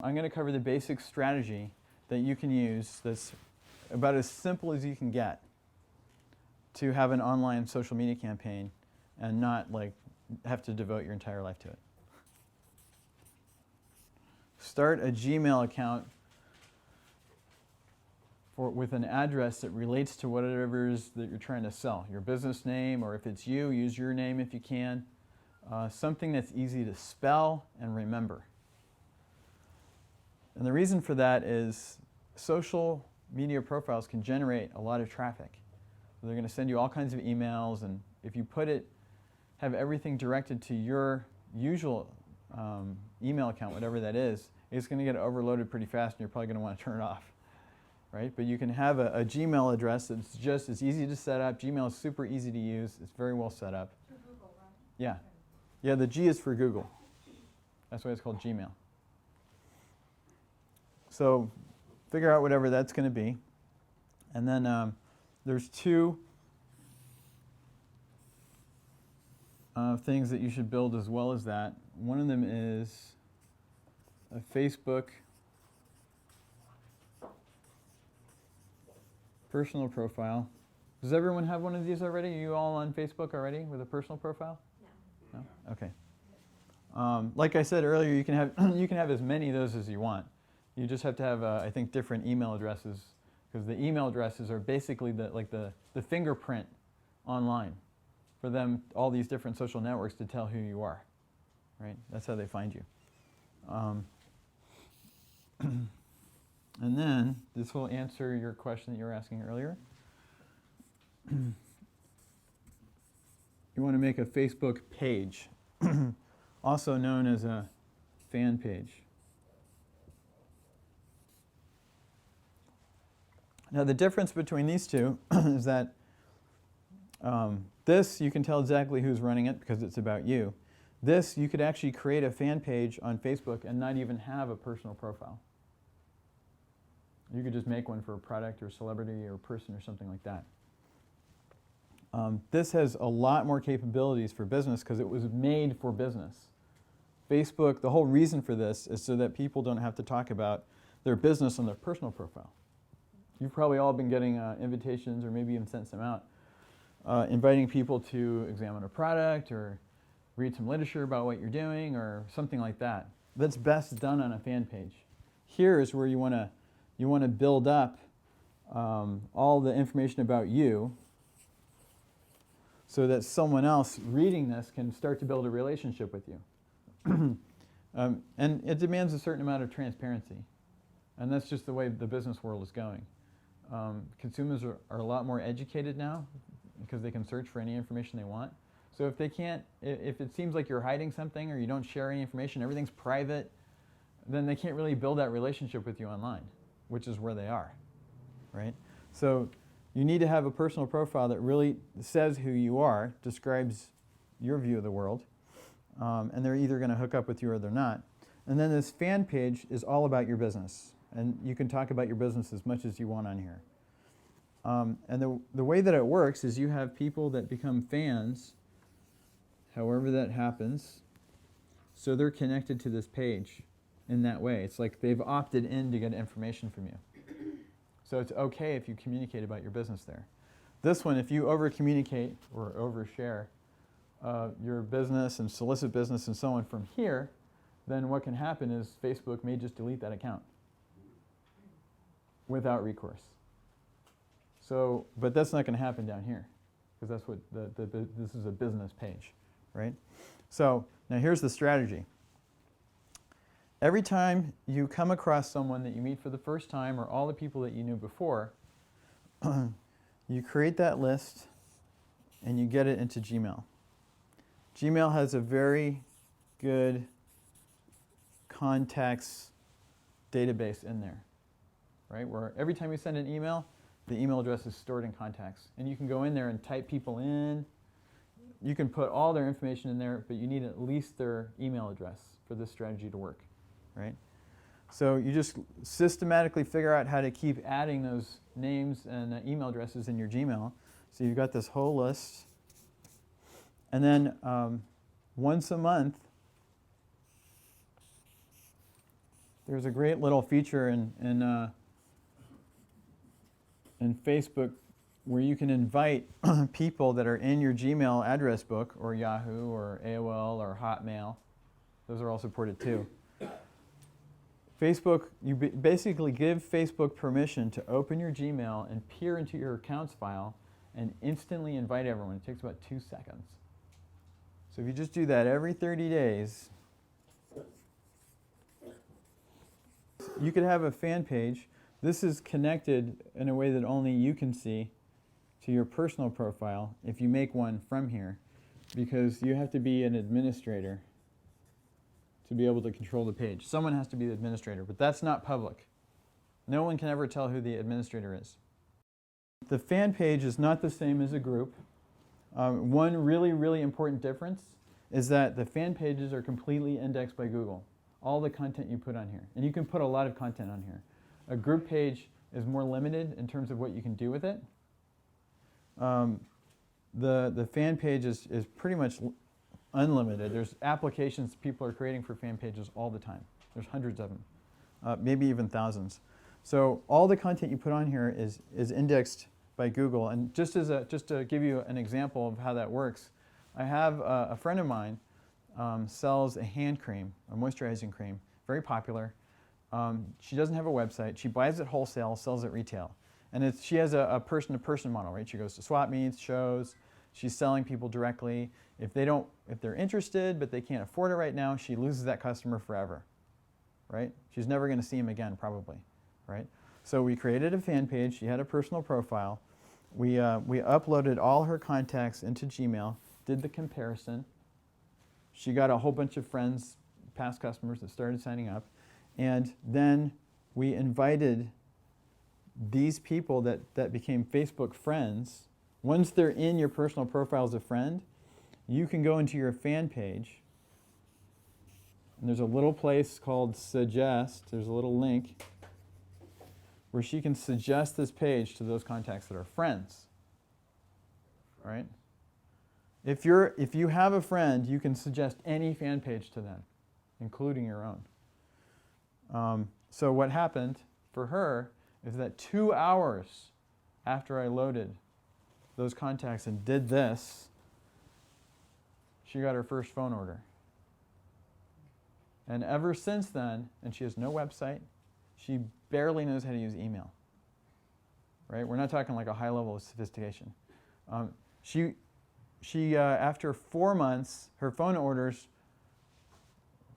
I'm going to cover the basic strategy that you can use that's about as simple as you can get to have an online social media campaign and not like have to devote your entire life to it. Start a Gmail account with an address that relates to whatever it is that you're trying to sell. Your business name, or if it's you, use your name if you can. Something that's easy to spell and remember. And the reason for that is social media profiles can generate a lot of traffic. So they're going to send you all kinds of emails, and if you have everything directed to your usual email account, whatever that is, it's going to get overloaded pretty fast, and you're probably going to want to turn it off. Right? But you can have a Gmail address that's just as easy to set up. Gmail is super easy to use. It's very well set up. For Google, right? Yeah. Yeah, the G is for Google. That's why it's called Gmail. So figure out whatever that's going to be. And then there's two things that you should build as well as that. One of them is a Facebook personal profile. Does everyone have one of these already? Are you all on Facebook already with a personal profile? No. No? Okay. Like I said earlier, you can have as many of those as you want. You just have to have, I think, different email addresses, because the email addresses are basically the fingerprint online for them, all these different social networks, to tell who you are. Right? That's how they find you. And then, this will answer your question that you were asking earlier. You want to make a Facebook page, also known as a fan page. Now, the difference between these two is that this, you can tell exactly who's running it because it's about you. This, you could actually create a fan page on Facebook and not even have a personal profile. You could just make one for a product or celebrity or person or something like that. This has a lot more capabilities for business because it was made for business. Facebook, the whole reason for this is so that people don't have to talk about their business on their personal profile. You've probably all been getting invitations, or maybe even sent some out, inviting people to examine a product or read some literature about what you're doing or something like that. That's best done on a fan page. Here is where you want to build up all the information about you so that someone else reading this can start to build a relationship with you. And it demands a certain amount of transparency. And that's just the way the business world is going. Consumers are a lot more educated now because they can search for any information they want. So if it seems like you're hiding something or you don't share any information, everything's private, then they can't really build that relationship with you online, which is where they are, right? So you need to have a personal profile that really says who you are, describes your view of the world, and they're either going to hook up with you or they're not. And then this fan page is all about your business, and you can talk about your business as much as you want on here. And the way that it works is you have people that become fans, however that happens, so they're connected to this page in that way. It's like they've opted in to get information from you. So it's okay if you communicate about your business there. This one, if you over-communicate or overshare your business and solicit business and so on from here, then what can happen is Facebook may just delete that account without recourse. So, but that's not going to happen down here, because that's what this is a business page, right? So now here's the strategy. Every time you come across someone that you meet for the first time, or all the people that you knew before, you create that list and you get it into Gmail. Gmail has a very good contacts database in there, right? Where every time you send an email, the email address is stored in contacts. And you can go in there and type people in. You can put all their information in there, but you need at least their email address for this strategy to work, right? So you just systematically figure out how to keep adding those names and email addresses in your Gmail. So you've got this whole list. And then once a month, There's a great little feature in Facebook where you can invite people that are in your Gmail address book, or Yahoo, or AOL, or Hotmail. Those are all supported too. Facebook, you basically give Facebook permission to open your Gmail and peer into your accounts file and instantly invite everyone. It takes about 2 seconds. So if you just do that every 30 days, you could have a fan page. This is connected in a way that only you can see to your personal profile if you make one from here, because you have to be an administrator to be able to control the page. Someone has to be the administrator, but that's not public. No one can ever tell who the administrator is. The fan page is not the same as a group. One really, really important difference is that the fan pages are completely indexed by Google. All the content you put on here. And you can put a lot of content on here. A group page is more limited in terms of what you can do with it. The fan page is pretty much unlimited. There's applications people are creating for fan pages all the time. There's hundreds of them, maybe even thousands. So all the content you put on here is indexed by Google. And just to give you an example of how that works, I have a friend of mine sells a hand cream, a moisturizing cream, very popular. She doesn't have a website. She buys it wholesale, sells it retail. And she has a person-to-person model, right? She goes to swap meets, shows. She's selling people directly. If they're interested but they can't afford it right now, she loses that customer forever, right? She's never going to see him again, probably, right? So we created a fan page. She had a personal profile. We uploaded all her contacts into Gmail, did the comparison. She got a whole bunch of friends, past customers that started signing up. And then we invited these people that became Facebook friends. Once they're in your personal profile as a friend, you can go into your fan page. And there's a little place called Suggest. There's a little link where she can suggest this page to those contacts that are friends. All right? If you have a friend, you can suggest any fan page to them, including your own. So what happened for her is that 2 hours after I loaded those contacts and did this, she got her first phone order. And ever since then, and she has no website, she barely knows how to use email. Right? We're not talking like a high level of sophistication. She after 4 months, her phone orders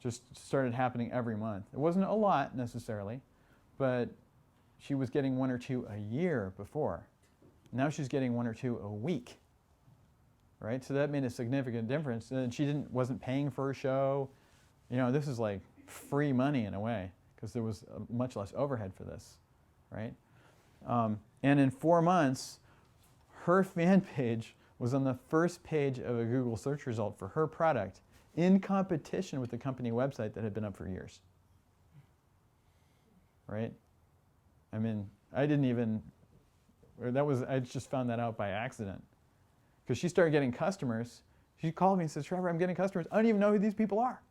just started happening every month. It wasn't a lot necessarily, but she was getting 1 or 2 a year before. Now she's getting 1 or 2 a week, right? So that made a significant difference. And she wasn't paying for a show. You know, this is like free money in a way, because there was much less overhead for this, right? And in 4 months, her fan page was on the first page of a Google search result for her product, in competition with the company website that had been up for years. Right? I mean, I just found that out by accident. Because she started getting customers. She called me and says, Trevor, I'm getting customers. I don't even know who these people are.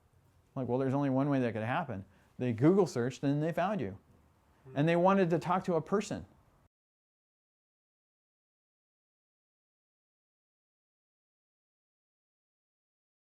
I'm like, well, there's only one way that could happen. They Google searched and they found you. And they wanted to talk to a person.